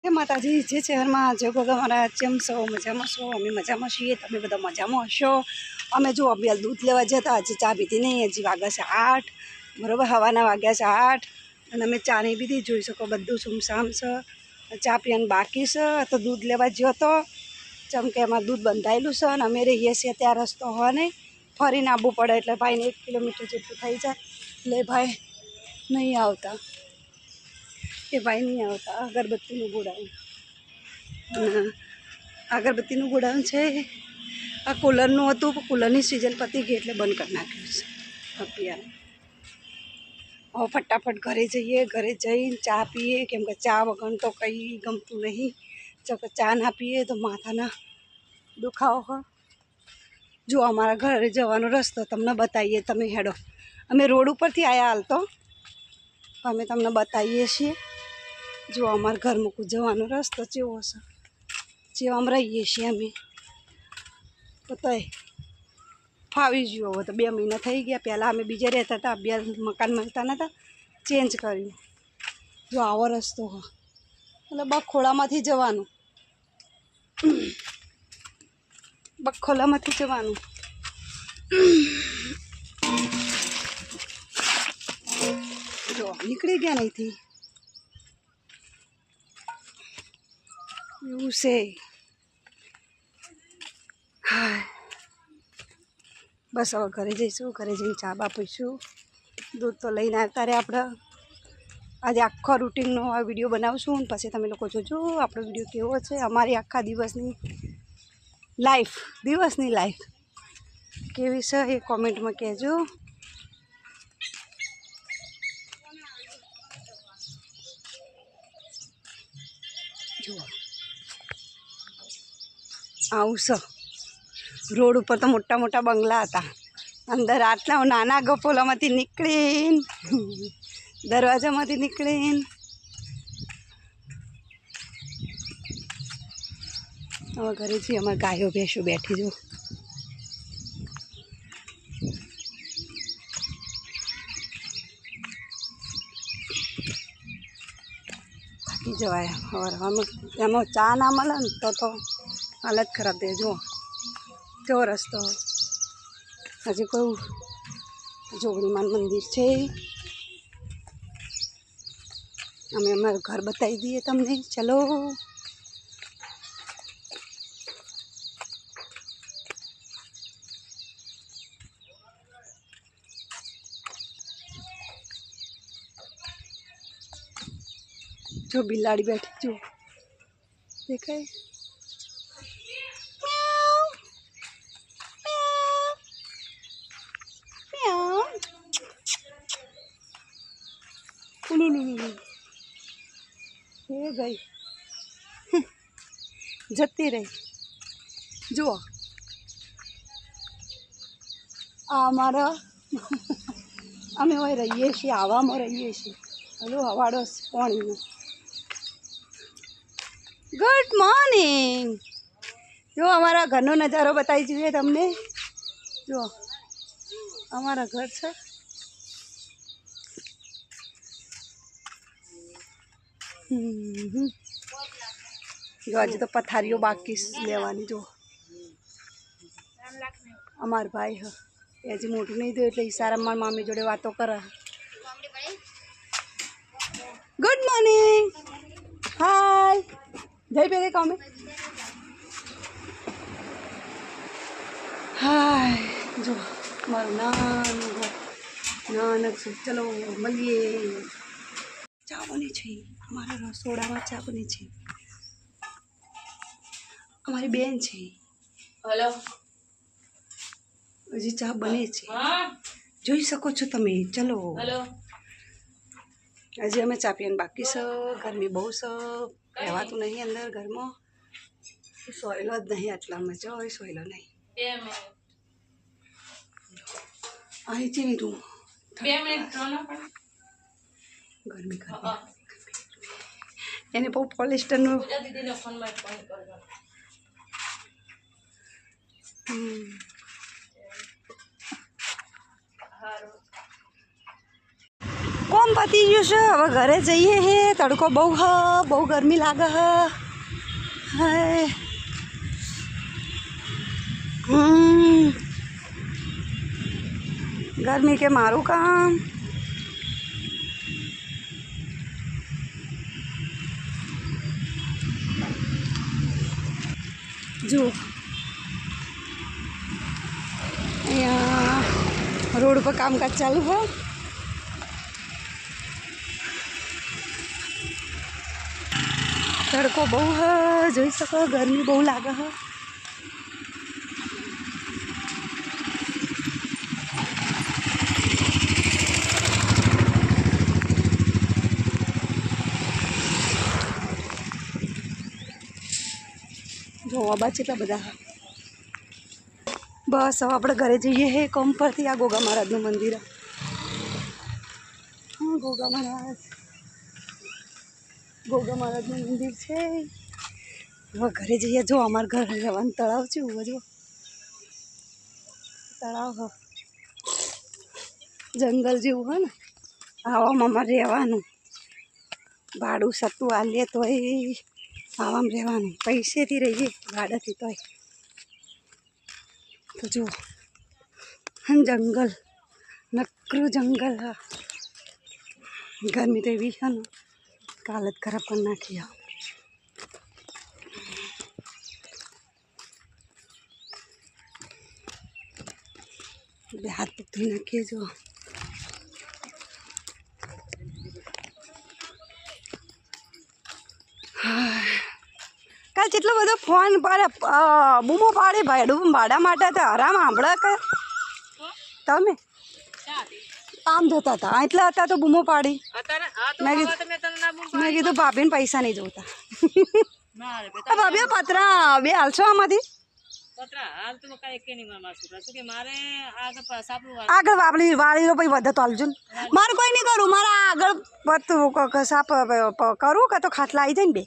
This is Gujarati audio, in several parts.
જય માતાજી, જે શહેરમાં જે બધા મારા જેમ છો મજામાં છો? અમે મજામાં છીએ, તમે બધા મજામાં હશો? અમે જો અભ્યાસ દૂધ લેવા જતા, હજી ચા પીધી નહીં, હજી વાગ્યા છે 8 બરાબર, હવાના વાગ્યા છે 8 અને અમે ચા નહીં પીધી. જોઈ શકો બધું સુમસામ છે, ચા પીવાનું બાકી છે. તો દૂધ લેવા ગયો તો જેમ કે એમાં દૂધ બંધાયેલું છે અને અમે રહીએ છીએ ત્યાં રસ્તો હોય નહીં, ફરીને આવવું પડે એટલે ભાઈને 1 કિલોમીટર જેટલું થઈ જાય એટલે ભાઈ નહીં આવતા, અગરબત્તીનું ગોડાઉન, અગરબત્તીનું ગોડાઉન છે. આ કુલરનું હતું, કુલરની સિઝન પતી ગઈ એટલે બંધ કરી નાખ્યું છે અત્યારે. હવે ફટાફટ ઘરે જઈએ, ઘરે જઈને ચા પીએ, કેમ કે ચા વગર તો કંઈ ગમતું નહીં. જો કે ચા ના પીએ તો માથાના દુખાવો હોય. જો અમારા ઘરે જવાનો રસ્તો તમને બતાવીએ, તમે હેડો. અમે રોડ ઉપરથી આવ્યા હાલ તો અમે તમને બતાવીએ છીએ. જો અમારા ઘર મૂકું જવાનો રસ્તો કેવો છે, જેવામાં રહીએ છીએ અમે. તો તોય ફાવી ગયો. હવે તો 2 મહિના થઈ ગયા. પહેલાં અમે બીજે રહેતા હતા, 2 મકાન મળતા નહોતા, ચેન્જ કર્યું. જો આવો રસ્તો હોય એટલે બખોલામાંથી જવાનું, બખોલામાંથી જવાનું. જો નીકળી ગયા અહીંથી, એવું છે. હા, બસ હવે ઘરે જઈશું, ઘરે જઈને ચા બા પીશું. દૂધ તો લઈને આવતા રહે આપણે. આજે આખો રૂટિનનો આ વિડીયો બનાવશું, પછી તમે લોકો જોજો આપણો વિડીયો કેવો છે. અમારી આખા દિવસની લાઈફ કેવી છે એ કોમેન્ટમાં કહેજો. જુઓ આવું છે. રોડ ઉપર તો મોટા મોટા બંગલા હતા, અંદર આટલા નાના ગપોલામાંથી નીકળીને, દરવાજામાંથી નીકળીને હવે ઘરે જઈએ. અમારે ગાયો ભેંસો બેઠી જો. થાકી જવાય હવામાં. એમાં ચા ના મળે ને તો હાલત ખરાબ થઈ. જુઓ કેવો રસ્તો. હજી કોઈ જોગણીમાન મંદિર છે. અમે અમારું ઘર બતાવી દઈએ તમને, ચલો. જો બિલાડી બેઠી, જો દેખાય. એ ગઈ, જતી રહી. જુઓ આ અમારા અમે હોય રહીએ છીએ, આવામાં રહીએ છીએ. હલો હવાડો પાણીનો. Good morning. જો અમારા ઘરનો નજારો બતાવી જોઈએ તમને. જો અમારા ઘર છે. જો આજે તો પથારીઓ બાકી લેવાની. જો અમાર ભાઈ હ એ હજી મોટું નહીં થયું એટલે ઈશારામાં મામી જોડે વાતો કરે. ગુડ મોર્નિંગ, હાય. જઈ પેલે કામે. હાય જો મારું નાનું ઘર, નાનક છે. ચલો મળીએ. ચા બની છે, અમારા રસોડામાં ચા બની છે. અમારી બેન છે. હલો, હજી ચા બને છે, જોઈ શકો છો તમે. ચલો હજી અમે ચા પીવાનું બાકી છે. ગરમી બહુ છે, રહેવાતું નહીં અંદર ઘરમાં. સોયલો જ નહીં આટલામાં. જો સોયલો નહીં. અહીં છે રૂમ. 2 મિનિટ ગરમી ગરમી. એને બહુ પોલિસ્ટરનું કોમ પતી ગયું છે હવે ઘરે જઈએ હે તડકો બહુ બહુ ગરમી લાગે હાય ગરમી કે મારું કામ જો અહીંયા રોડ પર કામકાજ ચાલુ હોય તડકો બહુ જોઈ શકો ગરમી બહુ લાગે હ જો આબા કેટલા બધા બસ હવે આપણે ઘરે જઈએ હે કોમ પરથી આ ગોગા મહારાજનું મંદિર હા ગોગા મહારાજનું મંદિર છે હવે ઘરે જઈએ જો અમારા ઘરે રહેવાનું તળાવ છે જો તળાવ જંગલ જેવું હોય ને આવામાં અમારે રહેવાનું ભાડું સત્તું આલીએ તો આવામાં રહેવાનું પૈસેથી રહીએ ભાડાથી તોય તો જુઓ જંગલ નકરું જંગલ હા ગરમી તો એવી છે ને હાલત ખરાબ કરી નાખી બે હાથ પગ ધોઈ નાખીએ જો કાલ જેટલો બધો ફોન પર બૂમો પાડે ભાડું ભાડા માટે તો આરામ સાંભળે કે તમે આમ જતા હતા એટલા હતા તો બૂમો પાડી મેં કીધું ભાભીને પૈસા નહીં જોતા ભાભી પતરા બે હાલશો આમાંથી આગળ વાળી વાળી પછી વધે તો હાલજો મારે કોઈ નહીં કરું મારે આગળ સાપ કરું કે તો ખાટલા આવી જાય ને બે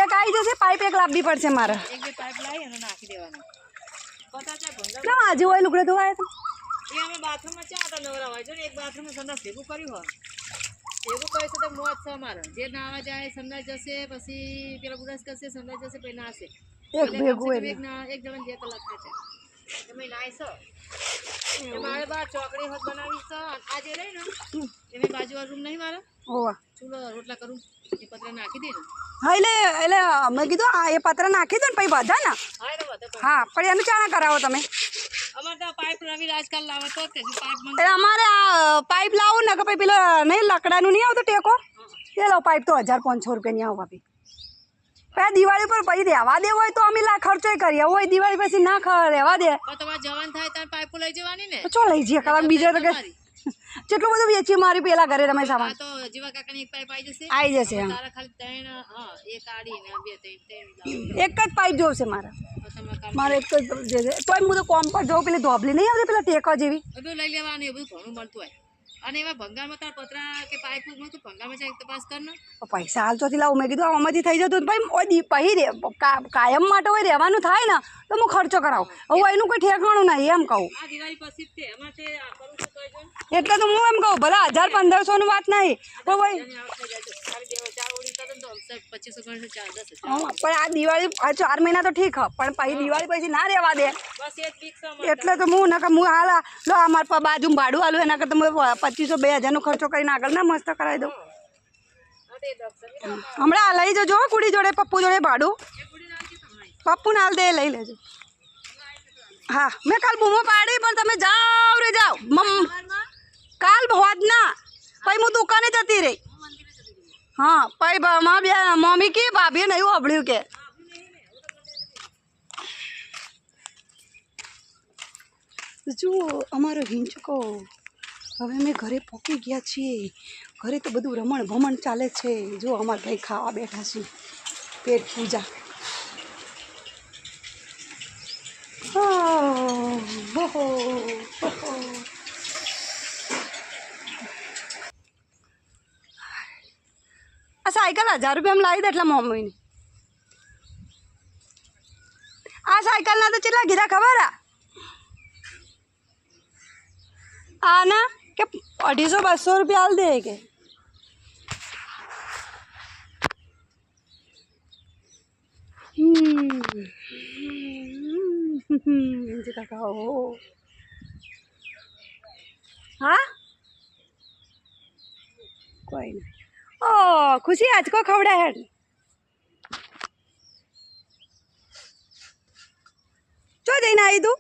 એક આવી જશે પાઇપ એક લાવવી પડશે મારે આજે હોય લુગડે ધોવાય તો બાથરૂમમાં ચા હતા નવરા જો ને એક બાથરૂમમાં સંડાસ ભેગું કર્યું હોય એવું કહે છે તો મોત છે અમારે જે નાવા જાય સંડાસ જશે પછી પેલા બ્રશ કરશે સંડાસ જશે પછી નાશે એક ભેગું એક જણ જે કલાક થાય છે તમે નાઈશો મારે બાર ચોકડી હોત બનાવી છે આજે રહી ને એની બાજુવાળો રૂમ નહીં મારે ચૂલો રોટલા કરું એ પતરા નાખી દે ને હા એટલે મેં કીધું એ પતરા નાખી દો ને પછી બધા ને હા પણ એનું ચા ના કરાવો તમે અમારે તો પાઇપ રવિ આજકાલ લાવો તો પાઇપ અમારે આ પાઇપ લાવો ને કે પછી પેલો નહીં લાકડાનું નહીં આવતો ટેકો એ લો પાઇપ તો 1500 રૂપિયાની આવો ભાભી પછી દિવાળી પર પછી રહેવા દે હોય તો અમે ખર્ચો કરીએ હોય દિવાળી પછી ના રહેવા દે તમારે જવાન થાય ત્યારે પાઇપો લઈ જવાની ને ચો લઈ જઈએ કલાક બીજા તો કે જેટલું બધું વેચી મારી પેલા ઘરે તમે સામાન તો જીવા કાકાની એક પાઇપ આવી જશે તારા ખાલી ત્રણ એક આડી ને બે ત્રણ એક જ પાઇપ જોશે મારે એક જ તોય હું તો કોમ પર જાઉં પેલી ધોબલી નહીં આવતી પેલા ટેકો જેવી બધું લઈ લેવાનું એ બધું ઘણું મળતું હોય અને એવા ભંગારમાં તાર પતરા કે પાઇપ નું તો ભંગારમાં જાય તપાસ કર ને પૈસા હાલ ચોથી લાવું મેં કીધું આમાંથી થઈ જતું ભાઈ પછી કાયમ માટે હોય રહેવાનું થાય ને તો હું ખર્ચો કરાવું હવે એનું કોઈ ઠેકાણું નહીં એમ કહું આ દિવાળી પછી તે અમારે કરું છું એટલે તો હું એમ કહું ભલા 1500 ની વાત નહીં તો ભાઈ પણ આ દિવાળી 4 મહિના તો ઠીક હ પણ પછી દિવાળી પછી ના રહેવા દે એટલે તો હું નકર હું હાલ લો અમારા બાજુ ભાડું હાલું એના કરતાં હું 2500-2000 નો ખર્ચો કરીને આગળ ના મસ્ત કરાવી દઉં હમણાં લઈ જજો કુડી જોડે પપ્પુ જોડે ભાડું પપ્પુ ને હાલ દે લઈ લેજો હા મેં કાલ બૂમો પાડી પણ તમે જાઓ રે જાઓ કાલ હોત ના પછી હું દુકાને જતી રહી હા પછી મમ્મી કે ભાભીએ નહીં સાંભળ્યું કે જુઓ અમારો હિંચકો હવે અમે ઘરે પહોંચી ગયા છીએ ઘરે તો બધું રમણ ભમણ ચાલે છે જો અમારા ભાઈ ખાવા બેઠા છે પેટ પૂજા આ સાયકલ 1000 રૂપિયામાં લાવી દે એટલે મમ્મીને આ સાયકલના તો કેટલા કીધા ખબર आना के 250 रुपया हाल दे के काका हो हाँ कोई ना ओ खुशी आज को खवड़ा है चो जઈને आई तू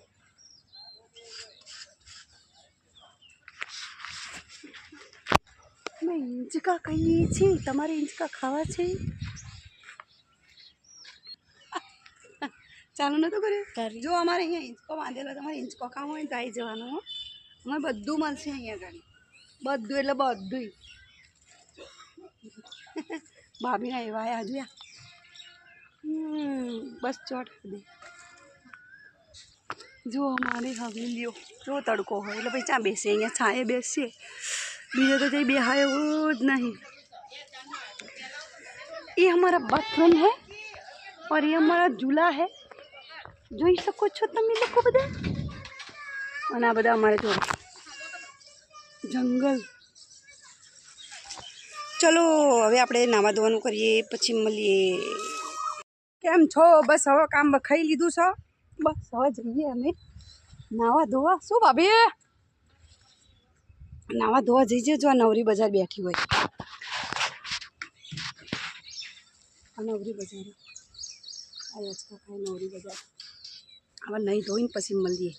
मैं इंचका कही छी તમારે इंचका खावा छे ચાલુ નતો કર્યો જો અમારે અહીંયા ઇંચકો બાંધેલો તમારે ઇંચકો ખાવો હોય તો આવી જવાનું હો અમારે બધું મળશે અહીંયા ગાડી બધું એટલે બધું ભાભીના એવા આવ્યા જોયા બસ ચોટ દે જો અમારી હવેલીઓ જો તડકો હોય એટલે પછી ત્યાં બેસીએ અહીંયા છાંયે બેસીએ બીજો તો જઈ બેહાય એવું જ નહીં ये हमारा बाथरूम है और ये हमारा झूला है જોઈ શકો છો તમે લોકો બધા અને આ બધા અમારે જો જંગલ ચલો હવે આપણે નાવા ધોવાનું કરીએ પછી મળીએ કેમ છો બસ હવે કામ ખાઈ લીધું છે બસ હવે જઈએ અમે નાવા ધોવા શું ભાભી નાવા ધોવા જઈએ જો આ નવરી બજાર બેઠી હોય આ નવરી બજાર આ યચકા ખાય નવરી બજાર હવે નહીં ધોઈને પછી મળીએ